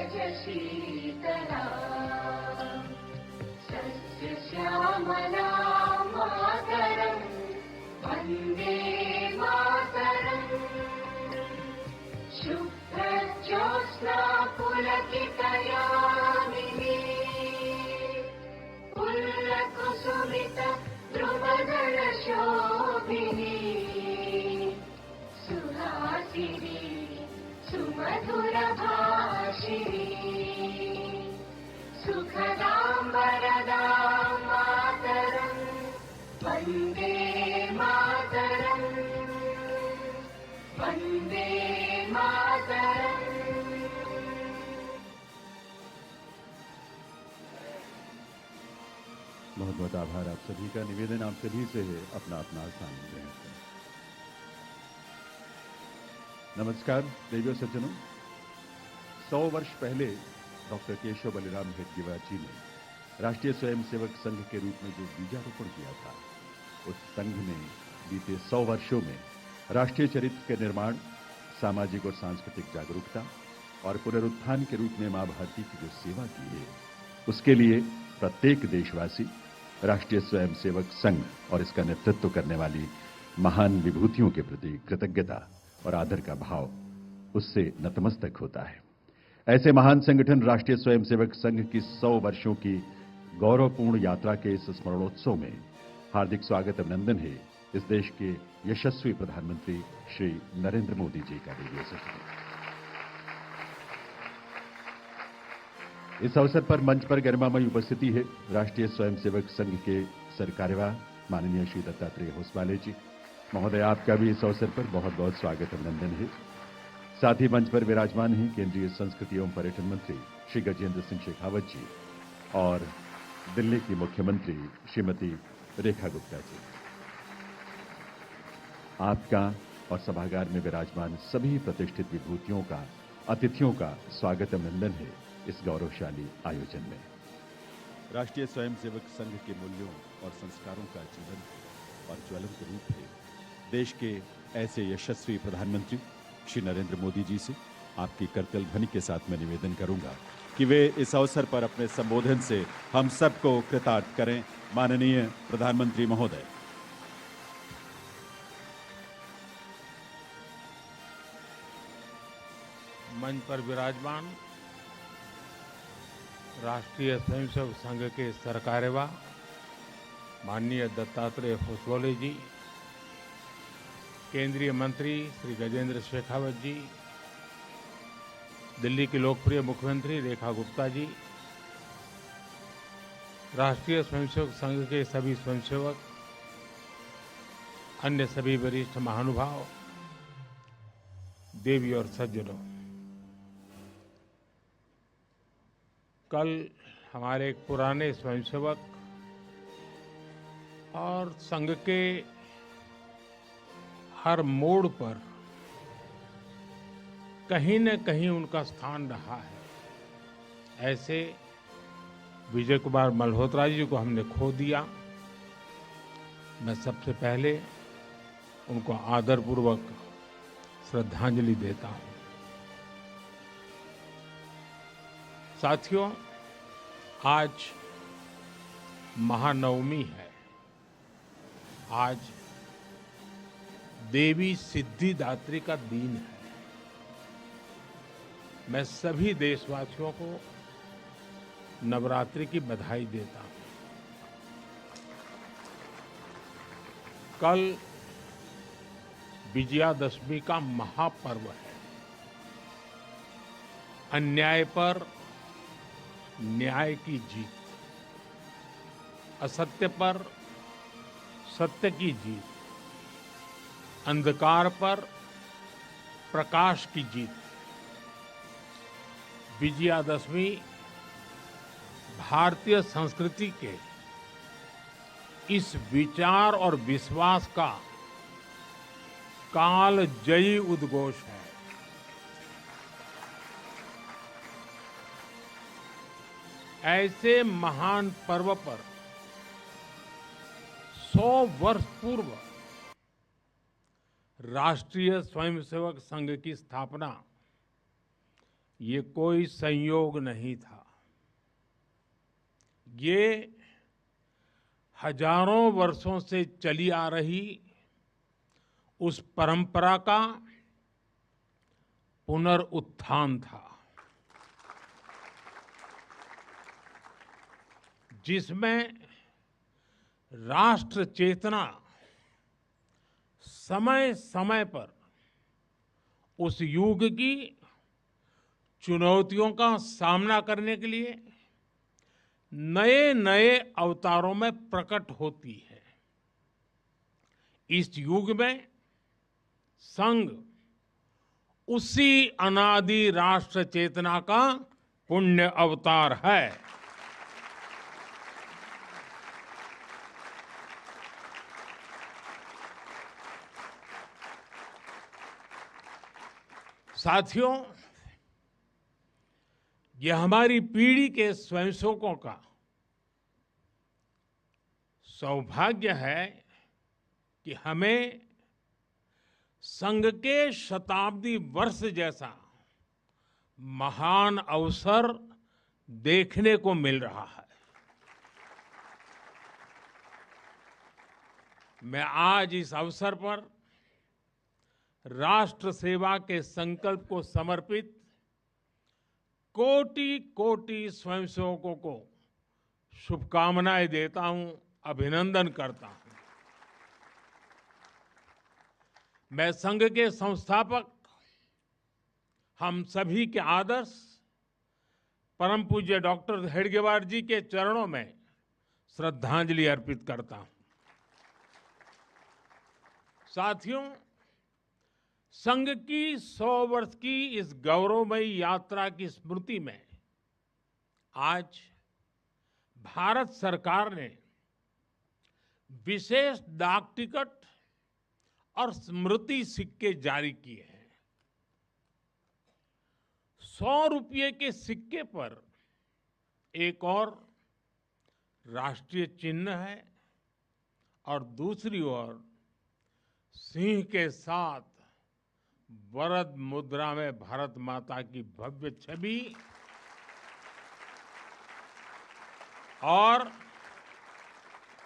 सहज शीतला सस्य श्यामला मातरं वन्दे मातरम् शुभ्रज्योत्स्ना पुलकितयामिनी पुल्लकुसुमित द्रुमदलशोभिनी सुहासिनी सुमधुरभाषिणी सुखदां वरदां मातरं वन्दे मातरम् वन्दे मातरम्। बहुत बहुत आभार आप सभी का। निवेदन आप सभी से है अपना अपना स्थान ग्रहण करें। नमस्कार देवियों सज्जनों, 100 वर्ष पहले डॉक्टर केशव बलिराम हेडगेवार जी ने राष्ट्रीय स्वयंसेवक संघ के रूप में जो बीजारोपण किया था, उस संघ ने बीते 100 वर्षों में राष्ट्रीय चरित्र के निर्माण, सामाजिक और सांस्कृतिक जागरूकता और पुनरुत्थान के रूप में मां भारती की जो सेवा की है, उसके लिए प्रत्येक देशवासी राष्ट्रीय स्वयंसेवक संघ और इसका नेतृत्व करने वाली महान विभूतियों के प्रति कृतज्ञता और आदर का भाव उससे नतमस्तक होता है। ऐसे महान संगठन राष्ट्रीय स्वयंसेवक संघ की 100 वर्षों की गौरवपूर्ण यात्रा के इस स्मरणोत्सव में हार्दिक स्वागत अभिनंदन है इस देश के यशस्वी प्रधानमंत्री श्री नरेंद्र मोदी जी का। रेडियो सज्जनों, इस अवसर पर मंच पर गरिमामयी उपस्थिति है राष्ट्रीय स्वयंसेवक संघ के सरकार्यवाह माननीय श्री दत्तात्रेय होसवाले जी महोदय। आपका भी इस अवसर पर बहुत बहुत स्वागत अभिनंदन है। साथ ही मंच पर विराजमान हैं केंद्रीय संस्कृति एवं पर्यटन मंत्री श्री गजेंद्र सिंह शेखावत जी और दिल्ली की मुख्यमंत्री श्रीमती रेखा गुप्ता जी। आपका और सभागार में विराजमान सभी प्रतिष्ठित विभूतियों का, अतिथियों का स्वागत अभिनंदन है इस गौरवशाली आयोजन में। राष्ट्रीय स्वयंसेवक संघ के मूल्यों और संस्कारों का जीवन और ज्वलंत रूप है। देश के ऐसे यशस्वी प्रधानमंत्री श्री नरेंद्र मोदी जी से आपकी करतल ध्वनि के साथ मैं निवेदन करूंगा कि वे इस अवसर पर अपने संबोधन से हम सबको कृतार्थ करें। माननीय प्रधानमंत्री महोदय। मंच पर विराजमान राष्ट्रीय स्वयंसेवक संघ के सरकार्यवाह माननीय दत्तात्रेय होसवाले जी, केंद्रीय मंत्री श्री गजेंद्र शेखावत जी, दिल्ली की लोकप्रिय मुख्यमंत्री रेखा गुप्ता जी, राष्ट्रीय स्वयंसेवक संघ के सभी स्वयंसेवक, अन्य सभी वरिष्ठ महानुभाव, देवी और सज्जनों, कल हमारे एक पुराने स्वयंसेवक और संघ के हर मोड़ पर कहीं न कहीं उनका स्थान रहा है, ऐसे विजय कुमार मल्होत्रा जी को हमने खो दिया। मैं सबसे पहले उनको आदरपूर्वक श्रद्धांजलि देता हूं। साथियों, आज महानवमी है। आज देवी सिद्धिदात्री का दिन है। मैं सभी देशवासियों को नवरात्रि की बधाई देता हूं। कल विजयादशमी का महापर्व है। अन्याय पर न्याय की जीत, असत्य पर सत्य की जीत, अंधकार पर प्रकाश की जीत। विजयादशमी भारतीय संस्कृति के इस विचार और विश्वास का कालजयी उद्घोष है। ऐसे महान पर्व पर 100 वर्ष पूर्व राष्ट्रीय स्वयंसेवक संघ की स्थापना ये कोई संयोग नहीं था। ये हजारों वर्षों से चली आ रही उस परंपरा का पुनरुत्थान था, जिसमें राष्ट्र चेतना समय समय पर उस युग की चुनौतियों का सामना करने के लिए नए नए अवतारों में प्रकट होती है। इस युग में संघ उसी अनादि राष्ट्र चेतना का पुण्य अवतार है। साथियों, यह हमारी पीढ़ी के स्वयंसेवकों का सौभाग्य है कि हमें संघ के शताब्दी वर्ष जैसा महान अवसर देखने को मिल रहा है। मैं आज इस अवसर पर राष्ट्र सेवा के संकल्प को समर्पित कोटि कोटि स्वयंसेवकों को शुभकामनाएं देता हूं, अभिनंदन करता हूं। मैं संघ के संस्थापक हम सभी के आदर्श परम पूज्य डॉक्टर हेडगेवार जी के चरणों में श्रद्धांजलि अर्पित करता हूं। साथियों, संघ की 100 वर्ष की इस गौरवमयी यात्रा की स्मृति में आज भारत सरकार ने विशेष डाक टिकट और स्मृति सिक्के जारी किए हैं। 100 रुपये के सिक्के पर एक और राष्ट्रीय चिन्ह है और दूसरी ओर सिंह के साथ वरद मुद्रा में भारत माता की भव्य छवि और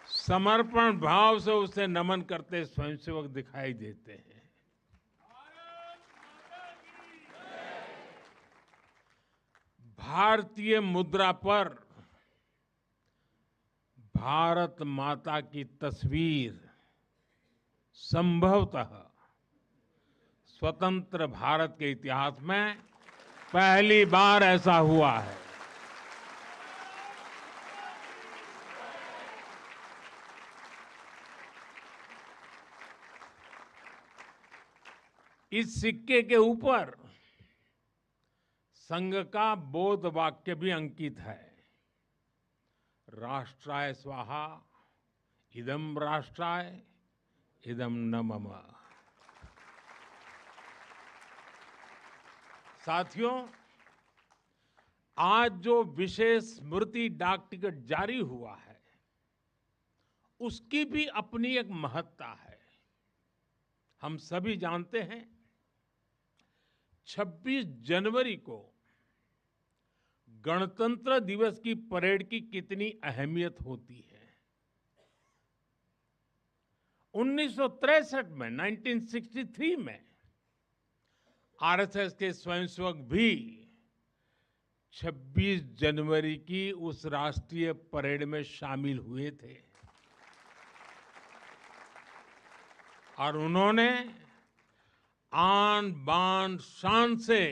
समर्पण भाव से उसे नमन करते स्वयंसेवक दिखाई देते हैं। भारतीय मुद्रा पर भारत माता की तस्वीर संभवतः स्वतंत्र भारत के इतिहास में पहली बार ऐसा हुआ है। इस सिक्के के ऊपर संघ का बोध वाक्य भी अंकित है। राष्ट्राय स्वाहा इदं राष्ट्राय इदं न मम। साथियों, आज जो विशेष स्मृति डाक टिकट जारी हुआ है, उसकी भी अपनी एक महत्ता है। हम सभी जानते हैं 26 जनवरी को गणतंत्र दिवस की परेड की कितनी अहमियत होती है। 1963 में 1963 में आरएसएस के स्वयंसेवक भी 26 जनवरी की उस राष्ट्रीय परेड में शामिल हुए थे और उन्होंने आन बान शान से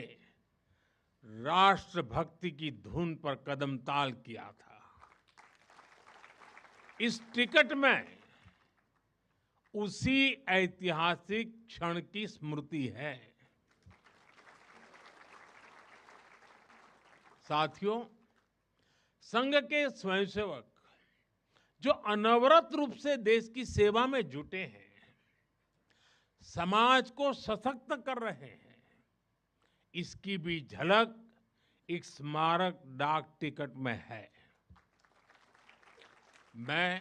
राष्ट्रभक्ति की धुन पर कदम ताल किया था। इस टिकट में उसी ऐतिहासिक क्षण की स्मृति है। साथियों, संघ के स्वयंसेवक जो अनवरत रूप से देश की सेवा में जुटे हैं, समाज को सशक्त कर रहे हैं, इसकी भी झलक एक स्मारक डाक टिकट में है। मैं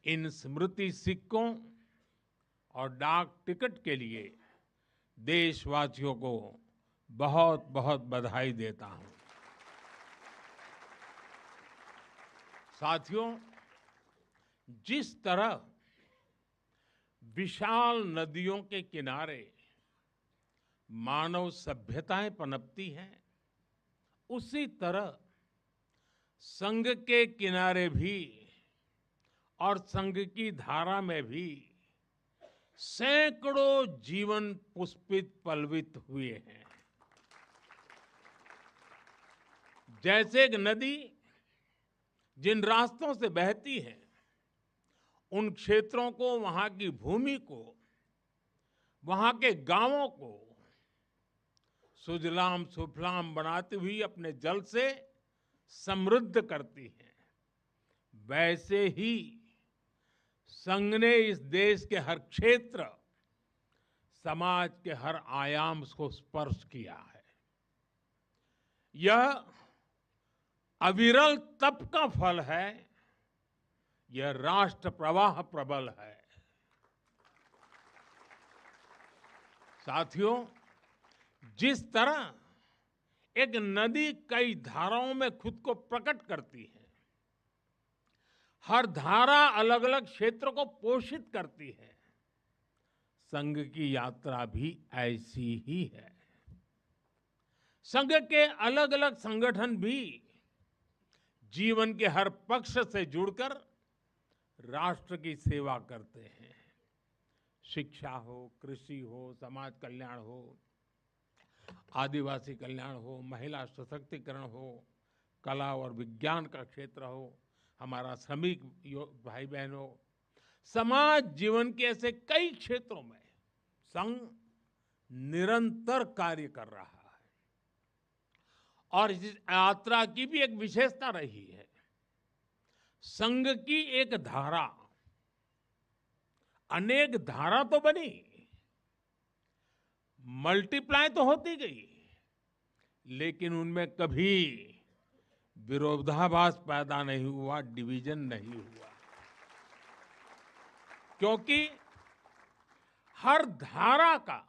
इन स्मृति सिक्कों और डाक टिकट के लिए देशवासियों को बहुत बहुत बधाई देता हूं। साथियों, जिस तरह विशाल नदियों के किनारे मानव सभ्यताएं पनपती हैं, उसी तरह संघ के किनारे भी और संघ की धारा में भी सैकड़ों जीवन पुष्पित पल्वित हुए हैं। जैसे एक नदी जिन रास्तों से बहती है, उन क्षेत्रों को, वहां की भूमि को, वहां के गांवों को सुजलाम सुफलाम बनाती हुई अपने जल से समृद्ध करती है, वैसे ही संघ ने इस देश के हर क्षेत्र, समाज के हर आयाम को स्पर्श किया है। यह अविरल तप का फल है, यह राष्ट्र प्रवाह प्रबल है। साथियों, जिस तरह एक नदी कई धाराओं में खुद को प्रकट करती है, हर धारा अलग अलग क्षेत्र को पोषित करती है, संघ की यात्रा भी ऐसी ही है। संघ के अलग अलग संगठन भी जीवन के हर पक्ष से जुड़कर राष्ट्र की सेवा करते हैं। शिक्षा हो, कृषि हो, समाज कल्याण हो, आदिवासी कल्याण हो, महिला सशक्तिकरण हो, कला और विज्ञान का क्षेत्र हो, हमारा श्रमिक भाई बहनों, समाज जीवन के ऐसे कई क्षेत्रों में संघ निरंतर कार्य कर रहा है। और इस यात्रा की भी एक विशेषता रही है। संघ की एक धारा अनेक धारा तो बनी, मल्टीप्लाई तो होती गई, लेकिन उनमें कभी विरोधाभास पैदा नहीं हुआ, डिवीजन नहीं हुआ, क्योंकि हर धारा का,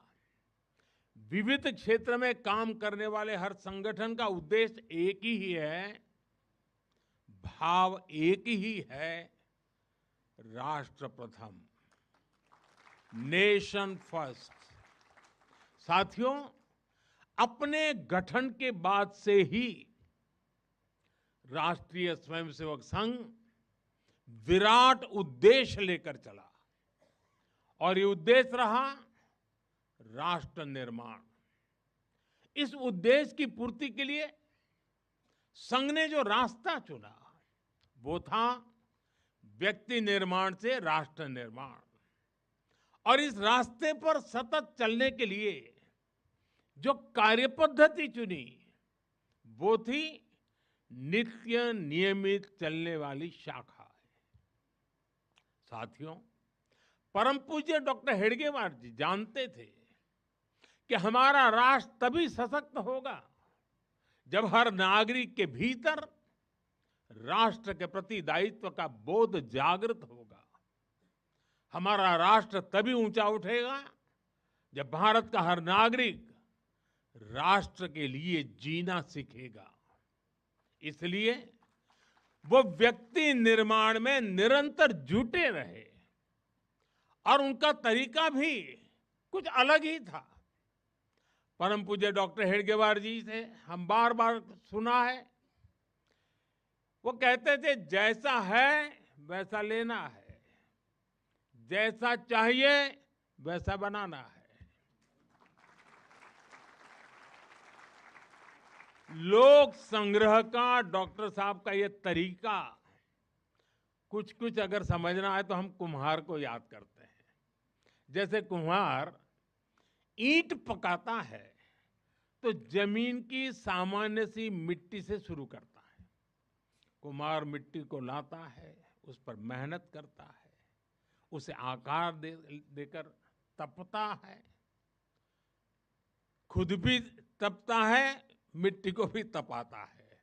विविध क्षेत्र में काम करने वाले हर संगठन का उद्देश्य एक ही है, भाव एक ही है, राष्ट्र प्रथम, नेशन फर्स्ट। साथियों, अपने गठन के बाद से ही राष्ट्रीय स्वयंसेवक संघ विराट उद्देश्य लेकर चला, और ये उद्देश्य रहा राष्ट्र निर्माण। इस उद्देश्य की पूर्ति के लिए संघ ने जो रास्ता चुना, वो था व्यक्ति निर्माण से राष्ट्र निर्माण। और इस रास्ते पर सतत चलने के लिए जो कार्यपद्धति चुनी, वो थी नित्य नियमित चलने वाली शाखा। साथियों, परम पूज्य डॉक्टर हेडगेवार जी जानते थे कि हमारा राष्ट्र तभी सशक्त होगा जब हर नागरिक के भीतर राष्ट्र के प्रति दायित्व का बोध जागृत होगा। हमारा राष्ट्र तभी ऊंचा उठेगा जब भारत का हर नागरिक राष्ट्र के लिए जीना सीखेगा। इसलिए वो व्यक्ति निर्माण में निरंतर जुटे रहे, और उनका तरीका भी कुछ अलग ही था। परम पूज्य डॉक्टर हेडगेवार जी से हम बार बार सुना है, वो कहते थे, जैसा है वैसा लेना है, जैसा चाहिए वैसा बनाना है। लोक संग्रह का डॉक्टर साहब का ये तरीका कुछ कुछ अगर समझना है तो हम कुम्हार को याद करते हैं। जैसे कुम्हार ईंट पकाता है तो जमीन की सामान्य सी मिट्टी से शुरू करता है। कुम्हार मिट्टी को लाता है, उस पर मेहनत करता है, उसे आकार देकर तपता है, खुद भी तपता है, मिट्टी को भी तपाता है,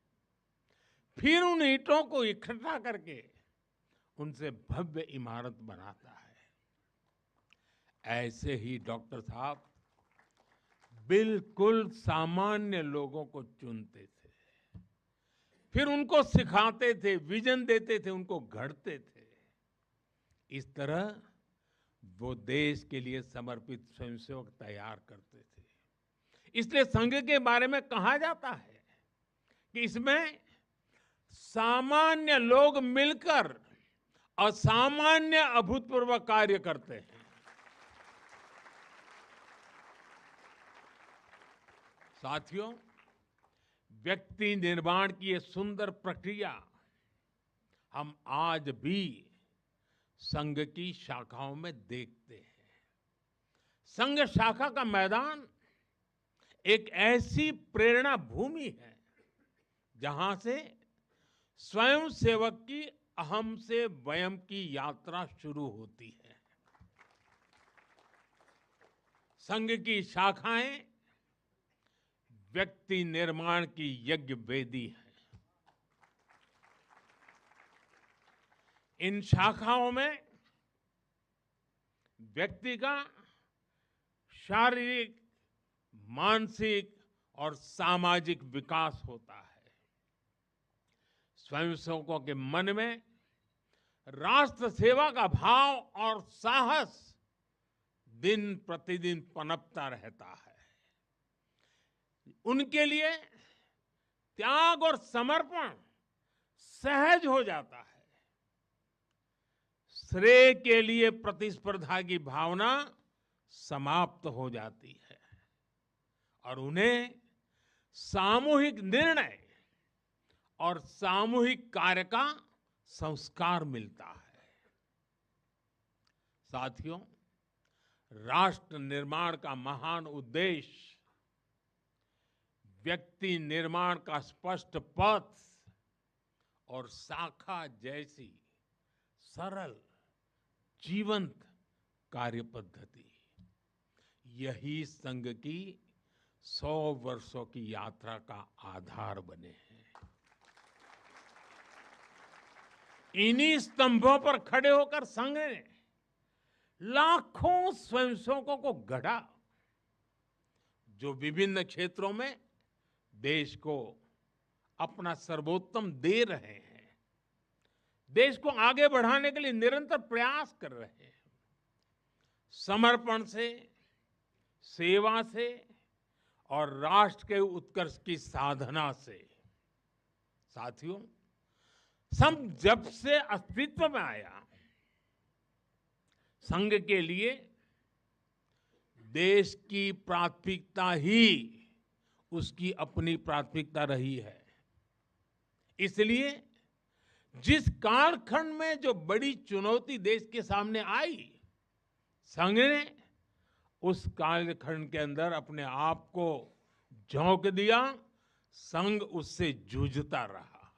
फिर उन ईंटों को इकट्ठा करके उनसे भव्य इमारत बनाता है। ऐसे ही डॉक्टर साहब बिल्कुल सामान्य लोगों को चुनते थे, फिर उनको सिखाते थे, विजन देते थे, उनको गढ़ते थे। इस तरह वो देश के लिए समर्पित स्वयंसेवक तैयार करते थे। इसलिए संघ के बारे में कहा जाता है कि इसमें सामान्य लोग मिलकर असामान्य अभूतपूर्व कार्य करते हैं। साथियों, व्यक्ति निर्माण की ये सुंदर प्रक्रिया हम आज भी संघ की शाखाओं में देखते हैं। संघ शाखा का मैदान एक ऐसी प्रेरणा भूमि है जहां से स्वयं सेवक की अहम से वयम की यात्रा शुरू होती है। संघ की शाखाएं व्यक्ति निर्माण की यज्ञ वेदी है। इन शाखाओं में व्यक्ति का शारीरिक, मानसिक और सामाजिक विकास होता है। स्वयंसेवकों के मन में राष्ट्र सेवा का भाव और साहस दिन प्रतिदिन पनपता रहता है। उनके लिए त्याग और समर्पण सहज हो जाता है। श्रेय के लिए प्रतिस्पर्धा की भावना समाप्त हो जाती है और उन्हें सामूहिक निर्णय और सामूहिक कार्य का संस्कार मिलता है। साथियों, राष्ट्र निर्माण का महान उद्देश्य व्यक्ति निर्माण का स्पष्ट पथ और शाखा जैसी सरल जीवंत कार्य पद्धति, यही संघ की 100 वर्षों की यात्रा का आधार बने हैं। इन्हीं स्तंभों पर खड़े होकर संघ ने लाखों स्वयंसेवकों को गढ़ा, जो विभिन्न क्षेत्रों में देश को अपना सर्वोत्तम दे रहे हैं, देश को आगे बढ़ाने के लिए निरंतर प्रयास कर रहे हैं। समर्पण से, सेवा से और राष्ट्र के उत्कर्ष की साधना से। साथियों, संघ जब से अस्तित्व में आया, संघ के लिए देश की प्राथमिकता ही उसकी अपनी प्राथमिकता रही है। इसलिए जिस कालखंड में जो बड़ी चुनौती देश के सामने आई, संघ ने उस कालखंड के अंदर अपने आप को झोंक दिया। संघ उससे जूझता रहा।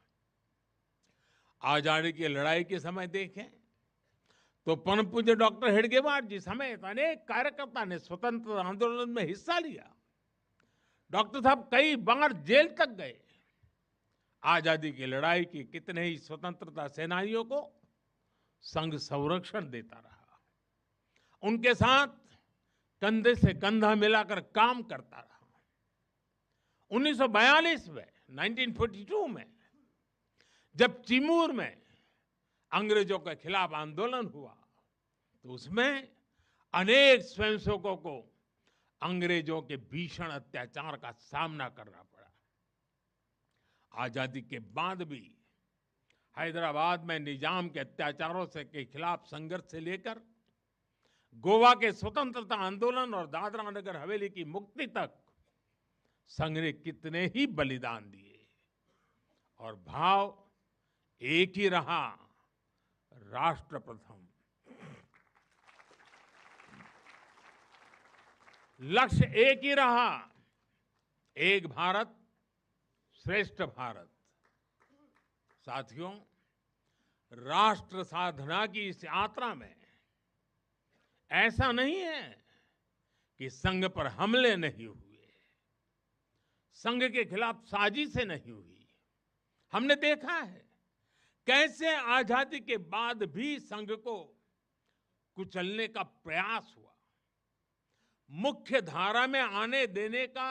आजादी की लड़ाई के समय देखें तो परम पूज्य डॉक्टर हेडगेवार जी समेत अनेक कार्यकर्ता ने स्वतंत्रता आंदोलन में हिस्सा लिया। डॉक्टर साहब कई बार जेल तक गए। आजादी की लड़ाई की कितने ही स्वतंत्रता सेनानियों को संघ संरक्षण देता रहा, उनके साथ कंधे से कंधा मिलाकर काम करता रहा। 1942 में 1942 में जब चिमूर में अंग्रेजों के खिलाफ आंदोलन हुआ तो उसमें अनेक स्वयंसेवकों को अंग्रेजों के भीषण अत्याचार का सामना करना पड़ा। आजादी के बाद भी हैदराबाद में निजाम के अत्याचारों के खिलाफ संघर्ष से लेकर गोवा के स्वतंत्रता आंदोलन और दादरा नगर हवेली की मुक्ति तक संघ ने कितने ही बलिदान दिए और भाव एक ही रहा, राष्ट्र प्रथम। लक्ष्य एक ही रहा, एक भारत श्रेष्ठ भारत। साथियों, राष्ट्र साधना की इस यात्रा में ऐसा नहीं है कि संघ पर हमले नहीं हुए, संघ के खिलाफ साजिशें नहीं हुई। हमने देखा है कैसे आजादी के बाद भी संघ को कुचलने का प्रयास हुआ। मुख्य धारा में आने देने का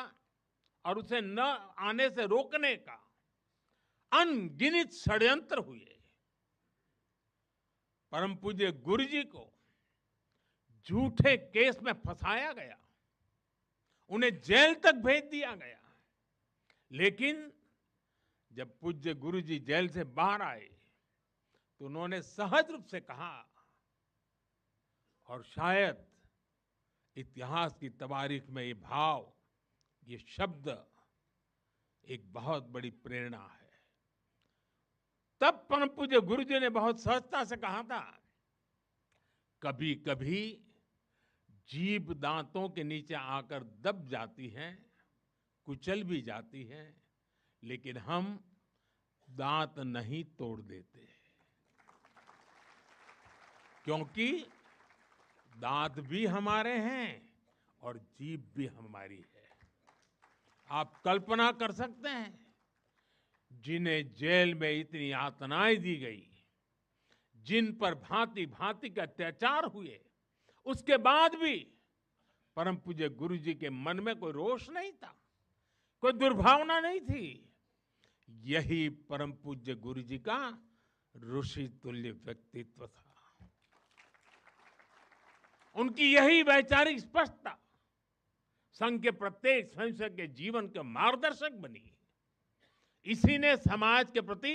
और उसे न आने से रोकने का अनगिनत षड्यंत्र हुए। परम पूज्य गुरु जी को झूठे केस में फंसाया गया, उन्हें जेल तक भेज दिया गया। लेकिन जब पूज्य गुरु जी जेल से बाहर आए तो उन्होंने सहज रूप से कहा, और शायद इतिहास की तवारीख में ये भाव, ये शब्द एक बहुत बड़ी प्रेरणा है। तब परम पूज्य गुरु जी ने बहुत सहजता से कहा था, कभी कभी जीभ दांतों के नीचे आकर दब जाती है, कुचल भी जाती है, लेकिन हम दांत नहीं तोड़ देते, क्योंकि दांत भी हमारे हैं और जीभ भी हमारी है। आप कल्पना कर सकते हैं, जिन्हें जेल में इतनी यातनाएं दी गई, जिन पर भांति भांति के अत्याचार हुए, उसके बाद भी परम पूज्य गुरु जी के मन में कोई रोष नहीं था, कोई दुर्भावना नहीं थी। यही परम पूज्य गुरु जी का ऋषि तुल्य व्यक्तित्व था। उनकी यही वैचारिक स्पष्टता संघ के प्रत्येक स्वयंसेवक के जीवन के मार्गदर्शक बनी। इसी ने समाज के प्रति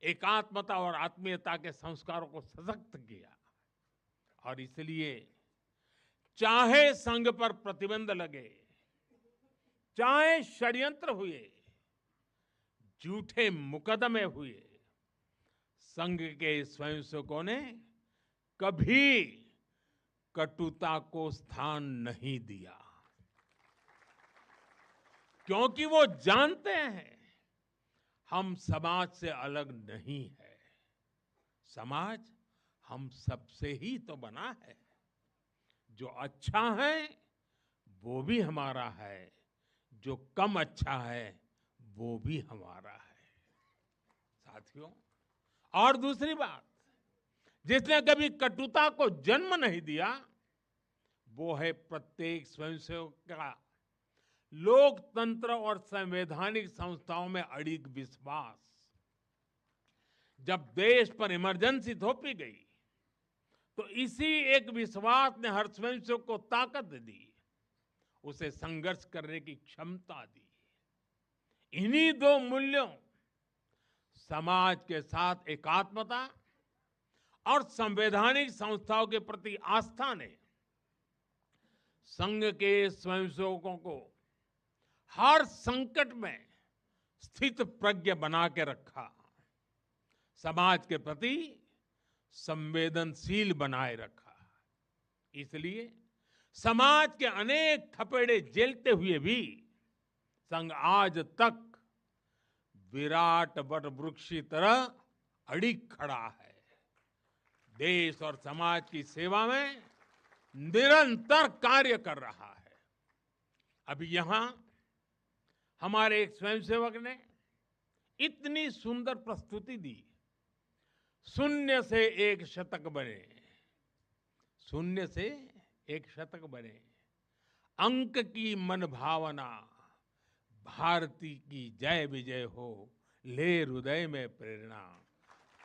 एकात्मता और आत्मीयता के संस्कारों को सशक्त किया। और इसलिए चाहे संघ पर प्रतिबंध लगे, चाहे षड्यंत्र हुए, झूठे मुकदमे हुए, संघ के स्वयंसेवकों ने कभी कटुता को स्थान नहीं दिया, क्योंकि वो जानते हैं हम समाज से अलग नहीं है। समाज हम सबसे ही तो बना है। जो अच्छा है वो भी हमारा है, जो कम अच्छा है वो भी हमारा है। साथियों, और दूसरी बात, जिसने कभी कटुता को जन्म नहीं दिया, वो है प्रत्येक स्वयंसेवक का लोकतंत्र और संवैधानिक संस्थाओं में अडिग विश्वास। जब देश पर इमरजेंसी थोपी गई तो इसी एक विश्वास ने हर स्वयंसेवक को ताकत दी, उसे संघर्ष करने की क्षमता दी। इन्हीं दो मूल्यों, समाज के साथ एकात्मता और संवैधानिक संस्थाओं के प्रति आस्था ने संघ के स्वयंसेवकों को हर संकट में स्थित प्रज्ञ बना के रखा, समाज के प्रति संवेदनशील बनाए रखा। इसलिए समाज के अनेक थपेड़े झेलते हुए भी संघ आज तक विराट वट वृक्ष की तरह अडिग खड़ा है। देश और समाज की सेवा में निरंतर कार्य कर रहा है। अभी यहां हमारे एक स्वयंसेवक ने इतनी सुंदर प्रस्तुति दी, शून्य से एक शतक बने, शून्य से एक शतक बने, अंक की मन भावना, भारती की जय विजय हो, ले हृदय में प्रेरणा,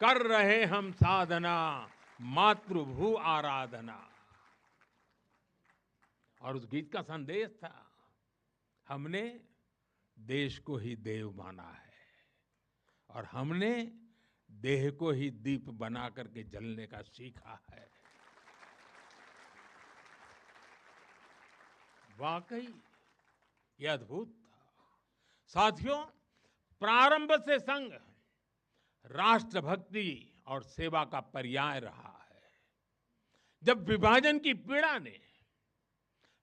कर रहे हम साधना, मातृभू आराधना। और उस गीत का संदेश था, हमने देश को ही देव माना है और हमने देह को ही दीप बना करके जलने का सीखा है। वाकई यह अद्भुत था। साथियों, प्रारंभ से संघ राष्ट्रभक्ति और सेवा का पर्याय रहा है। जब विभाजन की पीड़ा ने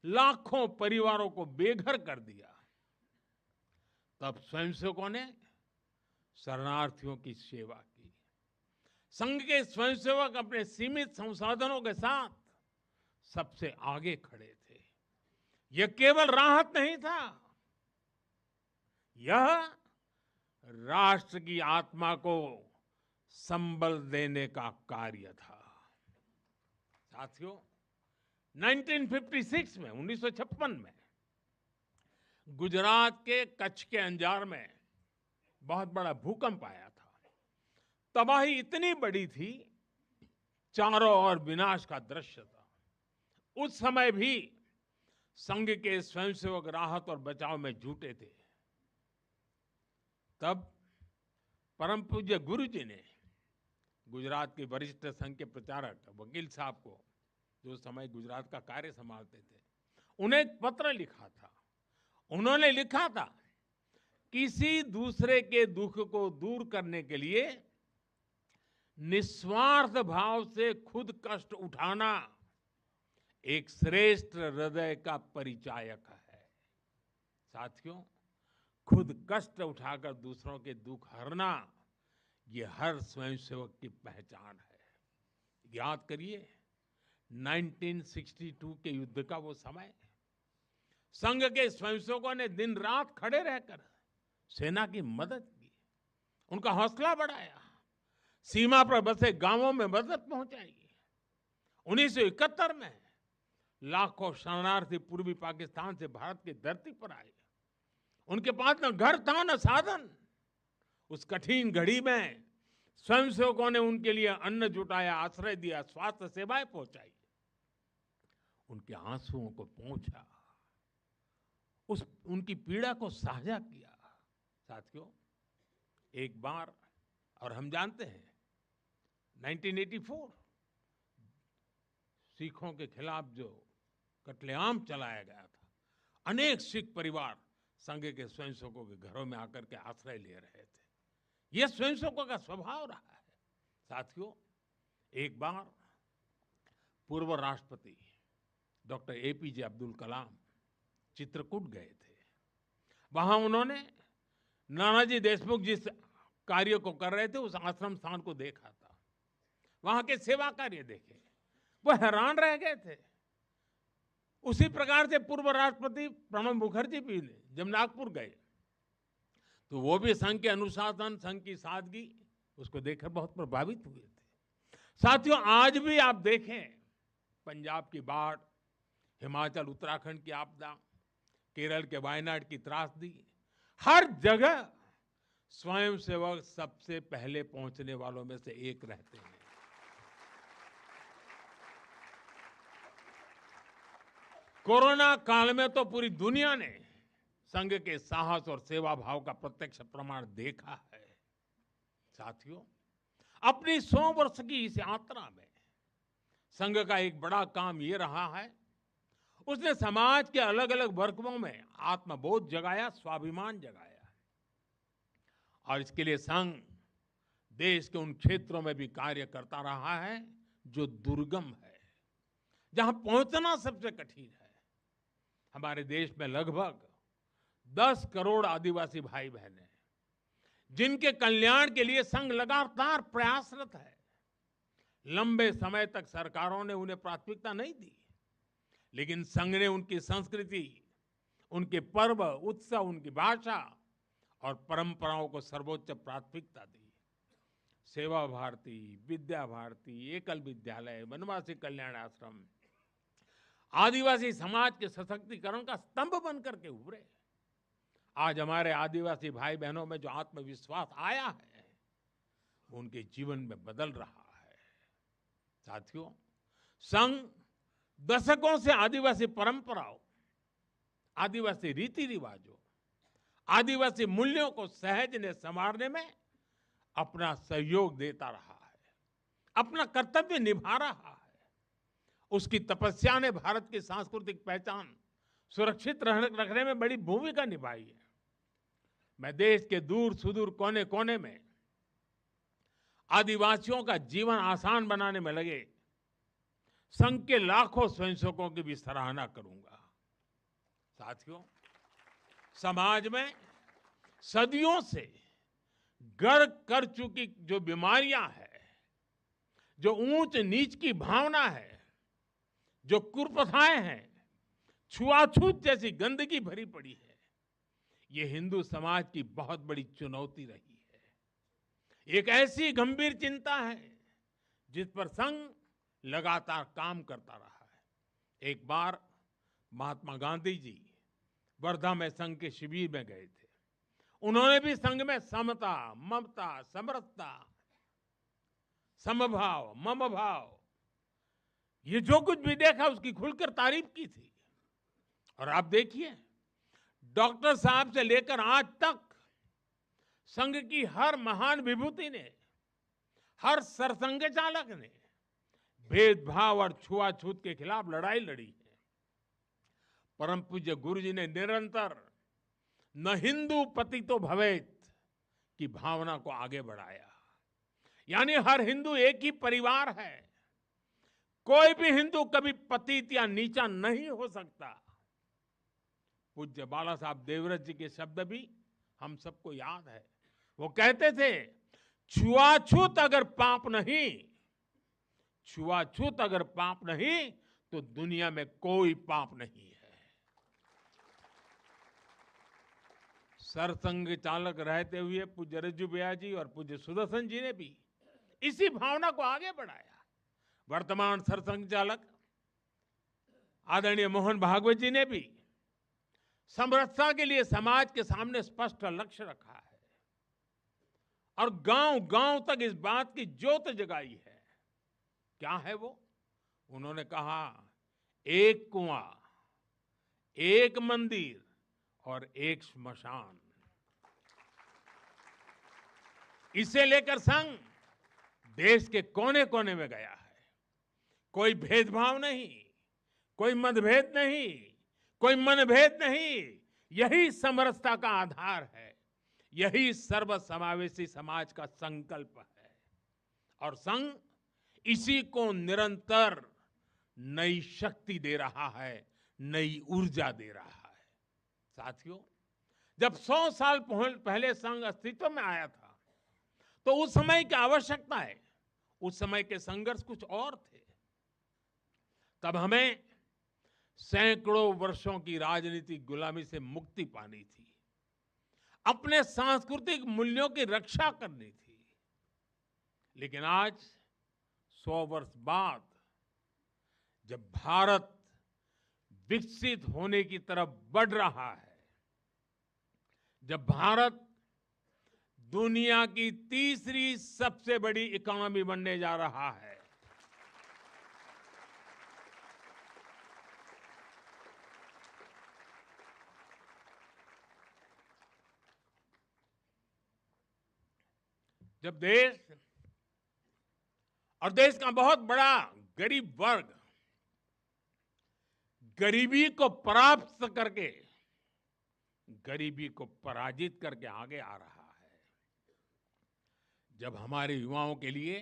लाखों परिवारों को बेघर कर दिया, तब स्वयंसेवकों ने शरणार्थियों की सेवा की। संघ के स्वयंसेवक अपने सीमित संसाधनों के साथ सबसे आगे खड़े थे। यह केवल राहत नहीं था, यह राष्ट्र की आत्मा को संबल देने का कार्य था। साथियों, 1956 में 1956 में गुजरात के कच्छ के अंजार में बहुत बड़ा भूकंप आया था। तबाही इतनी बड़ी थी, चारों ओर विनाश का दृश्य था। उस समय भी संघ के स्वयंसेवक राहत और बचाव में जुटे थे। तब परम पूज्य गुरु जी ने गुजरात के वरिष्ठ संघ के प्रचारक वकील साहब को, जो उस समय गुजरात का कार्य संभालते थे, उन्हें एक पत्र लिखा था। उन्होंने लिखा था, किसी दूसरे के दुख को दूर करने के लिए निस्वार्थ भाव से खुद कष्ट उठाना एक श्रेष्ठ हृदय का परिचायक है। साथियों, खुद कष्ट उठाकर दूसरों के दुख हरना, ये हर स्वयंसेवक की पहचान है। याद करिए 1962 के युद्ध का वो समय, संघ के स्वयंसेवकों ने दिन रात खड़े रहकर सेना की मदद की, उनका हौसला बढ़ाया, सीमा पर बसे गांवों में मदद पहुंचाई। 1971 में लाखों शरणार्थी पूर्वी पाकिस्तान से भारत की धरती पर आए। उनके पास न घर था न साधन। उस कठिन घड़ी में स्वयंसेवकों ने उनके लिए अन्न जुटाया, आश्रय दिया, स्वास्थ्य सेवाएं पहुंचाई, उनके आंसुओं को पोंछा, उनकी पीड़ा को साझा किया। साथियों, एक बार, और हम जानते हैं 1984 सिखों के खिलाफ जो कत्लेआम चलाया गया था, अनेक सिख परिवार संघ के स्वयंसेवकों के घरों में आकर के आश्रय ले रहे थे। यह स्वयंसेवकों का स्वभाव रहा है। साथियों, एक बार पूर्व राष्ट्रपति डॉक्टर एपीजे अब्दुल कलाम चित्रकूट गए थे। वहां उन्होंने नानाजी देशमुख जिस कार्य को कर रहे थे, उस आश्रम स्थान को देखा था, वहां के सेवा कार्य देखे, वो हैरान रह गए थे। उसी प्रकार से पूर्व राष्ट्रपति प्रणब मुखर्जी भी जब नागपुर गए तो वो भी संघ के अनुशासन, संघ की सादगी, उसको देखकर बहुत प्रभावित हुए थे। साथियों, आज भी आप देखें, पंजाब की बाढ़, हिमाचल उत्तराखंड की आपदा, केरल के वायनाड की त्रासदी, हर जगह स्वयंसेवक सबसे पहले पहुंचने वालों में से एक रहते हैं। कोरोना काल में तो पूरी दुनिया ने संघ के साहस और सेवा भाव का प्रत्यक्ष प्रमाण देखा है। साथियों, अपनी 100 वर्ष की इस यात्रा में संघ का एक बड़ा काम ये रहा है, उसने समाज के अलग अलग वर्गों में आत्मबोध जगाया, स्वाभिमान जगाया। और इसके लिए संघ देश के उन क्षेत्रों में भी कार्य करता रहा है जो दुर्गम है, जहां पहुंचना सबसे कठिन है। हमारे देश में लगभग 10 करोड़ आदिवासी भाई बहन हैं, जिनके कल्याण के लिए संघ लगातार प्रयासरत है। लंबे समय तक सरकारों ने उन्हें प्राथमिकता नहीं दी, लेकिन संघ ने उनकी संस्कृति, उनके पर्व, उत्सव, उनकी भाषा और परंपराओं को सर्वोच्च प्राथमिकता दी। सेवा भारती, विद्या भारती, एकल विद्यालय, वनवासी कल्याण आश्रम आदिवासी समाज के सशक्तिकरण का स्तंभ बनकर के उभरे। आज हमारे आदिवासी भाई बहनों में जो आत्मविश्वास आया है, वो उनके जीवन में बदल रहा है। साथियों, संघ दशकों से आदिवासी परंपराओं, आदिवासी रीति रिवाजों, आदिवासी मूल्यों को सहज ने संवारने में अपना सहयोग देता रहा है, अपना कर्तव्य निभा रहा है। उसकी तपस्या ने भारत की सांस्कृतिक पहचान सुरक्षित रखने में बड़ी भूमिका निभाई है। मैं देश के दूर सुदूर कोने कोने में आदिवासियों का जीवन आसान बनाने में लगे संघ के लाखों स्वयंसेवकों की भी सराहना करूंगा। साथियों, समाज में सदियों से घर कर चुकी जो बीमारियां हैं, जो ऊंच नीच की भावना है, जो कुप्रथाएं हैं, छुआछूत जैसी गंदगी भरी पड़ी है, ये हिंदू समाज की बहुत बड़ी चुनौती रही है। एक ऐसी गंभीर चिंता है जिस पर संघ लगातार काम करता रहा है। एक बार महात्मा गांधी जी वर्धा में संघ के शिविर में गए थे। उन्होंने भी संघ में समता, ममता, समरसता, समभाव, मम भाव, ये जो कुछ भी देखा उसकी खुलकर तारीफ की थी। और आप देखिए, डॉक्टर साहब से लेकर आज तक संघ की हर महान विभूति ने, हर सरसंघ चालक ने भेदभाव और छुआछूत के खिलाफ लड़ाई लड़ी है। परम पूज्य गुरु जी ने निरंतर न हिंदू पतितो भवेत की भावना को आगे बढ़ाया। यानी हर हिंदू एक ही परिवार है, कोई भी हिंदू कभी पतित या नीचा नहीं हो सकता। पूज्य बाला साहब देवव्रत जी के शब्द भी हम सबको याद है। वो कहते थे, छुआछूत अगर पाप नहीं, छुआछूत अगर पाप नहीं तो दुनिया में कोई पाप नहीं है। सरसंघ चालक रहते हुए पूज्य रज्जू भैया जी और पूज्य सुदर्शन जी ने भी इसी भावना को आगे बढ़ाया। वर्तमान सरसंघ चालक आदरणीय मोहन भागवत जी ने भी समरसता के लिए समाज के सामने स्पष्ट लक्ष्य रखा है और गांव गांव तक इस बात की ज्योत जगाई है। क्या है वो? उन्होंने कहा, एक कुआं, एक मंदिर और एक श्मशान। इसे लेकर संघ देश के कोने कोने में गया है। कोई भेदभाव नहीं, कोई मतभेद नहीं, कोई मनभेद नहीं। यही समरसता का आधार है, यही सर्वसमावेशी समाज का संकल्प है। और संघ इसी को निरंतर नई शक्ति दे रहा है, नई ऊर्जा दे रहा है। साथियों, जब 100 साल पहले संघ अस्तित्व में आया था तो उस समय की आवश्यकताएं, उस समय के संघर्ष कुछ और थे। तब हमें सैकड़ों वर्षों की राजनीतिक गुलामी से मुक्ति पानी थी, अपने सांस्कृतिक मूल्यों की रक्षा करनी थी। लेकिन आज 100 वर्ष बाद जब भारत विकसित होने की तरफ बढ़ रहा है, जब भारत दुनिया की तीसरी सबसे बड़ी इकोनॉमी बनने जा रहा है, जब देश और देश का बहुत बड़ा गरीब वर्ग गरीबी को परास्त करके, गरीबी को पराजित करके आगे आ रहा है, जब हमारे युवाओं के लिए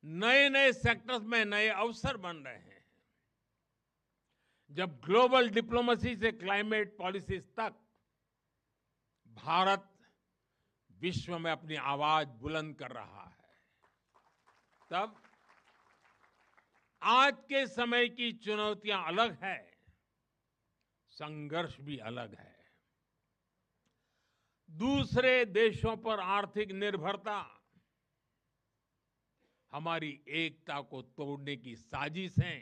नए नए सेक्टर्स में नए अवसर बन रहे हैं, जब ग्लोबल डिप्लोमेसी से क्लाइमेट पॉलिसीज तक भारत विश्व में अपनी आवाज बुलंद कर रहा है, तब आज के समय की चुनौतियां अलग है, संघर्ष भी अलग है। दूसरे देशों पर आर्थिक निर्भरता हमारी एकता को तोड़ने की साजिश है।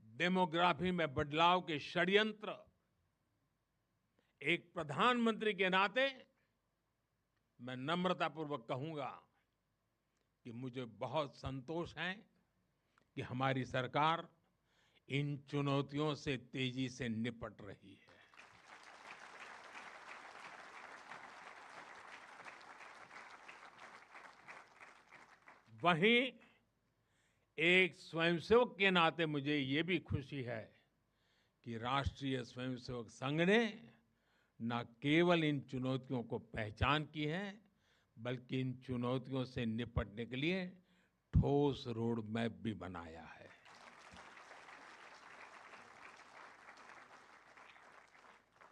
डेमोग्राफी में बदलाव के षड्यंत्र। एक प्रधानमंत्री के नाते मैं नम्रतापूर्वक कहूंगा कि मुझे बहुत संतोष है कि हमारी सरकार इन चुनौतियों से तेजी से निपट रही है। वहीं एक स्वयंसेवक के नाते मुझे ये भी खुशी है कि राष्ट्रीय स्वयंसेवक संघ ने न केवल इन चुनौतियों को पहचान की है, बल्कि इन चुनौतियों से निपटने के लिए ठोस रोड मैप भी बनाया है।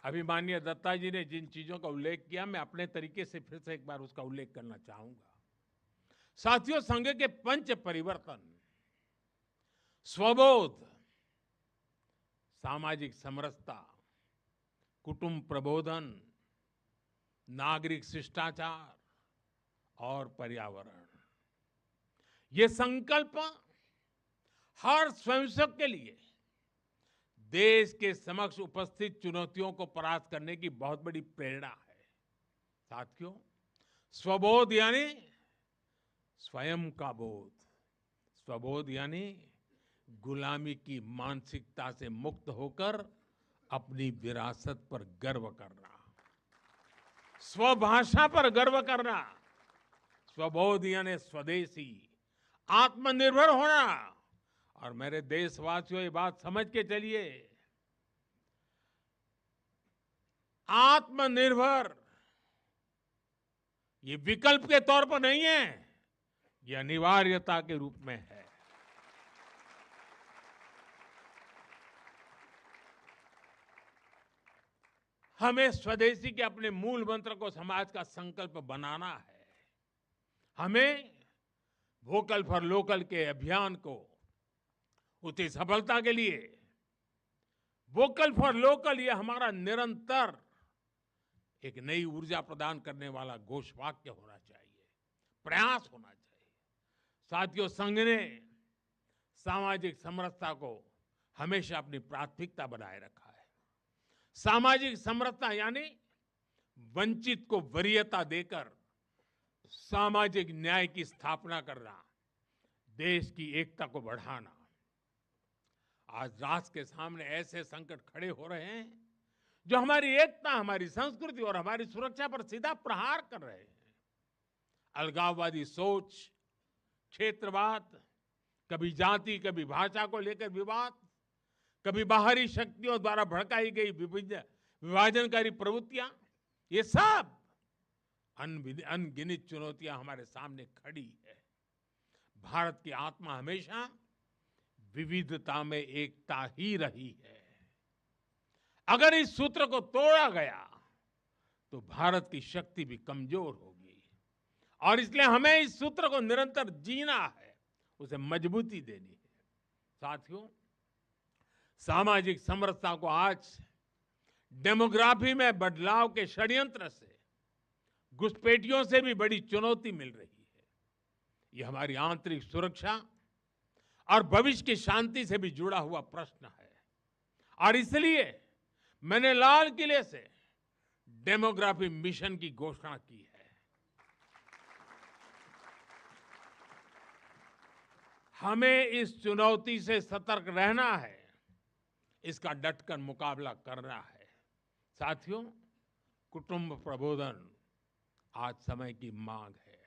अभी माननीय दत्ता जी ने जिन चीजों का उल्लेख किया, मैं अपने तरीके से फिर से एक बार उसका उल्लेख करना चाहूंगा। साथियों, संघ के पंच परिवर्तन, स्वबोध, सामाजिक समरसता, कुटुंब प्रबोधन, नागरिक शिष्टाचार और पर्यावरण, ये संकल्प हर स्वयंसेवक के लिए देश के समक्ष उपस्थित चुनौतियों को परास्त करने की बहुत बड़ी प्रेरणा है। साथियों, स्वबोध यानी स्वयं का बोध, स्वबोध यानी गुलामी की मानसिकता से मुक्त होकर अपनी विरासत पर गर्व करना, स्वभाषा पर गर्व करना। स्वबोध यानी स्वदेशी, आत्मनिर्भर होना। और मेरे देशवासियों, ये बात समझ के चलिए, आत्मनिर्भर ये विकल्प के तौर पर नहीं है, ये अनिवार्यता के रूप में है। हमें स्वदेशी के अपने मूल मंत्र को समाज का संकल्प बनाना है। हमें वोकल फॉर लोकल के अभियान को उसकी सफलता के लिए वोकल फॉर लोकल ये हमारा निरंतर एक नई ऊर्जा प्रदान करने वाला घोषवाक्य होना चाहिए, प्रयास होना चाहिए। साथियों, संघ ने सामाजिक समरसता को हमेशा अपनी प्राथमिकता बनाए रखा है। सामाजिक समरसता यानी वंचित को वरीयता देकर सामाजिक न्याय की स्थापना करना, देश की एकता को बढ़ाना। आज राष्ट्र के सामने ऐसे संकट खड़े हो रहे हैं जो हमारी एकता, हमारी संस्कृति और हमारी सुरक्षा पर सीधा प्रहार कर रहे हैं। अलगाववादी सोच, क्षेत्रवाद, कभी जाति, कभी भाषा को लेकर विवाद, कभी बाहरी शक्तियों द्वारा भड़काई गई विभाजनकारी प्रवृत्तियां, ये सब अनगिनत चुनौतियां हमारे सामने खड़ी है। भारत की आत्मा हमेशा विविधता में एकता ही रही है। अगर इस सूत्र को तोड़ा गया तो भारत की शक्ति भी कमजोर होगी और इसलिए हमें इस सूत्र को निरंतर जीना है, उसे मजबूती देनी है। साथियों, सामाजिक समरसता को आज डेमोग्राफी में बदलाव के षड्यंत्र से, घुसपैठियों से भी बड़ी चुनौती मिल रही है। यह हमारी आंतरिक सुरक्षा और भविष्य की शांति से भी जुड़ा हुआ प्रश्न है और इसलिए मैंने लाल किले से डेमोग्राफी मिशन की घोषणा की है। हमें इस चुनौती से सतर्क रहना है, इसका डटकर मुकाबला करना है। साथियों, कुटुंब प्रबोधन आज समय की मांग है।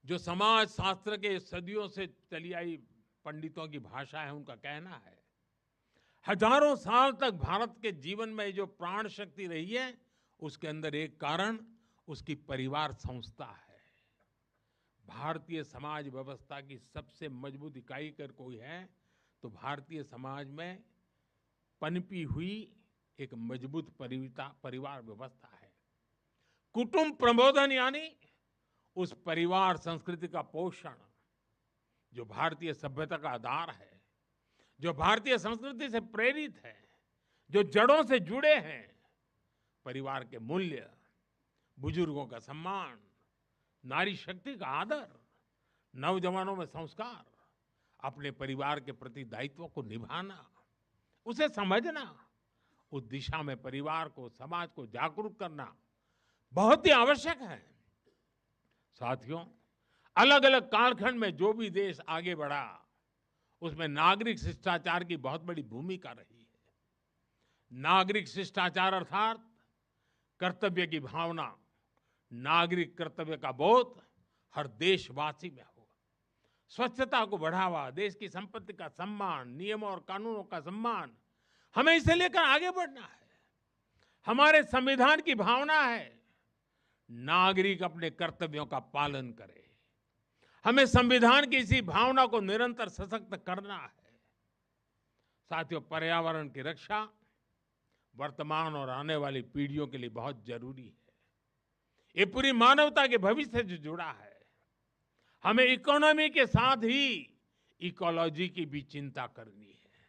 जो समाज शास्त्र के सदियों से चली आई पंडितों की भाषा है, उनका कहना है, हजारों साल तक भारत के जीवन में जो प्राण शक्ति रही है, उसके अंदर एक कारण उसकी परिवार संस्था है। भारतीय समाज व्यवस्था की सबसे मजबूत इकाई अगर कोई है तो भारतीय समाज में पनपी हुई एक मजबूत परिवार व्यवस्था है। कुटुंब प्रबोधन यानी उस परिवार संस्कृति का पोषण जो भारतीय सभ्यता का आधार है, जो भारतीय संस्कृति से प्रेरित है, जो जड़ों से जुड़े हैं। परिवार के मूल्य, बुजुर्गों का सम्मान, नारी शक्ति का आदर, नौजवानों में संस्कार, अपने परिवार के प्रति दायित्व को निभाना, उसे समझना, उस दिशा में परिवार को, समाज को जागरूक करना बहुत ही आवश्यक है। साथियों, अलग अलग कालखंड में जो भी देश आगे बढ़ा, उसमें नागरिक शिष्टाचार की बहुत बड़ी भूमिका रही है। नागरिक शिष्टाचार अर्थात कर्तव्य की भावना, नागरिक कर्तव्य का बोध हर देशवासी में हो। स्वच्छता को बढ़ावा, देश की संपत्ति का सम्मान, नियमों और कानूनों का सम्मान, हमें इसे लेकर आगे बढ़ना है। हमारे संविधान की भावना है नागरिक अपने कर्तव्यों का पालन करे। हमें संविधान की इसी भावना को निरंतर सशक्त करना है। साथियों, पर्यावरण की रक्षा वर्तमान और आने वाली पीढ़ियों के लिए बहुत जरूरी है। ये पूरी मानवता के भविष्य से जुड़ा है। हमें इकोनॉमी के साथ ही इकोलॉजी की भी चिंता करनी है।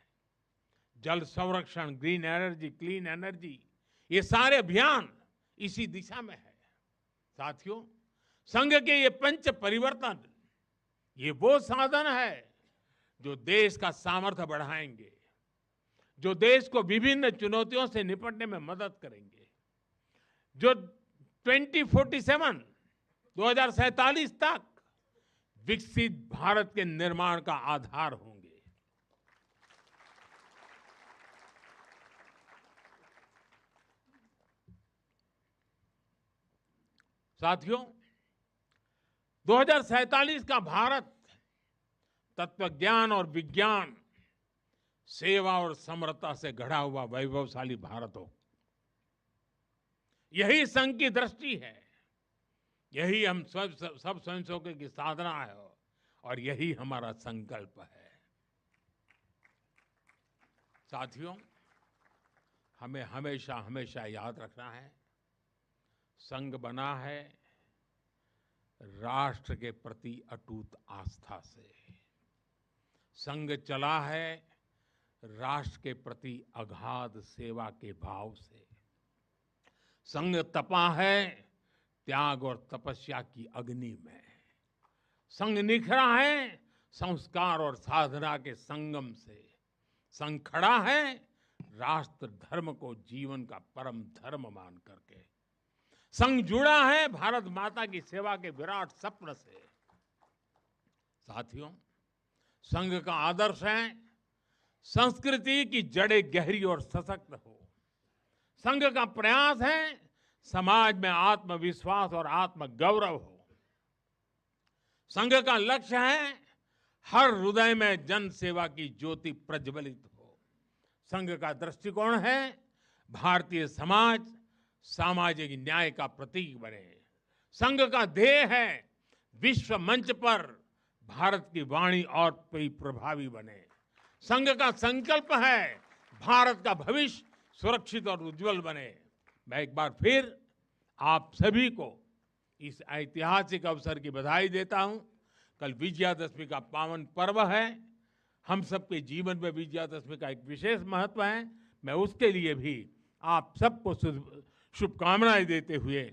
जल संरक्षण, ग्रीन एनर्जी, क्लीन एनर्जी, ये सारे अभियान इसी दिशा में है। साथियों, संघ के ये पंच परिवर्तन, ये वो साधन है जो देश का सामर्थ्य बढ़ाएंगे, जो देश को विभिन्न चुनौतियों से निपटने में मदद करेंगे, जो 2047 तक विकसित भारत के निर्माण का आधार होंगे। साथियों, 2047 का भारत तत्वज्ञान और विज्ञान, सेवा और समरसता से गढ़ा हुआ वैभवशाली भारत हो। यही संघ की दृष्टि है, यही हम सब स्वयंसेवकों की साधना है और यही हमारा संकल्प है। साथियों, हमें हमेशा हमेशा याद रखना है, संघ बना है राष्ट्र के प्रति अटूट आस्था से, संघ चला है राष्ट्र के प्रति अगाध सेवा के भाव से, संघ तपा है त्याग और तपस्या की अग्नि में, संघ निखरा है संस्कार और साधना के संगम से, संघ खड़ा है राष्ट्र धर्म को जीवन का परम धर्म मान करके, संघ जुड़ा है भारत माता की सेवा के विराट स्वप्न से। साथियों, संघ का आदर्श है संस्कृति की जड़ें गहरी और सशक्त हो। संघ का प्रयास है समाज में आत्मविश्वास और आत्मगौरव हो। संघ का लक्ष्य है हर हृदय में जन सेवा की ज्योति प्रज्वलित हो। संघ का दृष्टिकोण है भारतीय समाज सामाजिक न्याय का प्रतीक बने। संघ का ध्येय है विश्व मंच पर भारत की वाणी और प्रभावी बने। संघ का संकल्प है भारत का भविष्य सुरक्षित और उज्जवल बने। मैं एक बार फिर आप सभी को इस ऐतिहासिक अवसर की बधाई देता हूं। कल विजयादशमी का पावन पर्व है। हम सबके जीवन में विजयादशमी का एक विशेष महत्व है। मैं उसके लिए भी आप सबको शुभकामनाएं देते हुए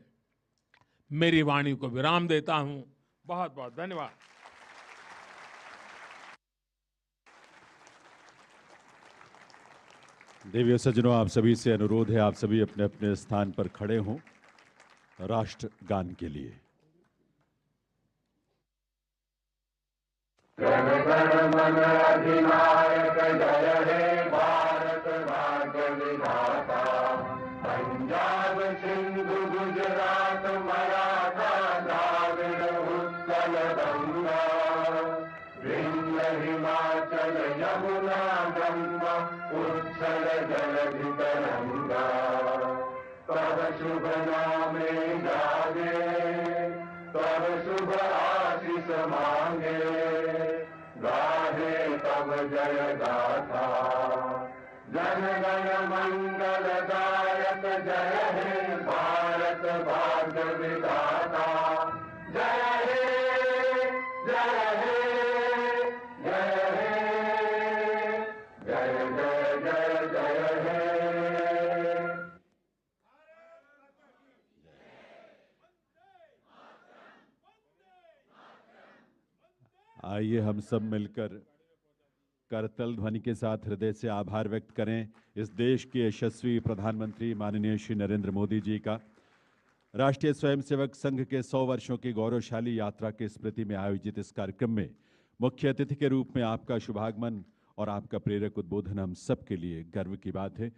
मेरी वाणी को विराम देता हूं। बहुत बहुत धन्यवाद। देवियों सज्जनों, आप सभी से अनुरोध है, आप सभी अपने अपने स्थान पर खड़े हों राष्ट्रगान के लिए। जन गण मन अधिनायक जय हे भारत भाग्य विधाता। पंजाब सिंधु गुजरात मराठा द्राविड़ उत्कल गंगा, विंध्य हिमाचल यमुना गंगा उच्छल जलधि तरंगा। तब शुभ नामे जागे, तब शुभ आशीष मांगे, गाहे तब जय गाथा। जन गण मंगलदायक जय हे भारत भाग्य विधाता। जय हे जय हे जय हे जय जय जय जय हे। आइए हम सब मिलकर करतल ध्वनि के साथ हृदय से आभार व्यक्त करें इस देश के यशस्वी प्रधानमंत्री माननीय श्री नरेंद्र मोदी जी का। राष्ट्रीय स्वयंसेवक संघ के 100 वर्षों की गौरवशाली यात्रा के स्मृति में आयोजित इस कार्यक्रम में मुख्य अतिथि के रूप में आपका शुभागमन और आपका प्रेरक उद्बोधन हम सबके लिए गर्व की बात है।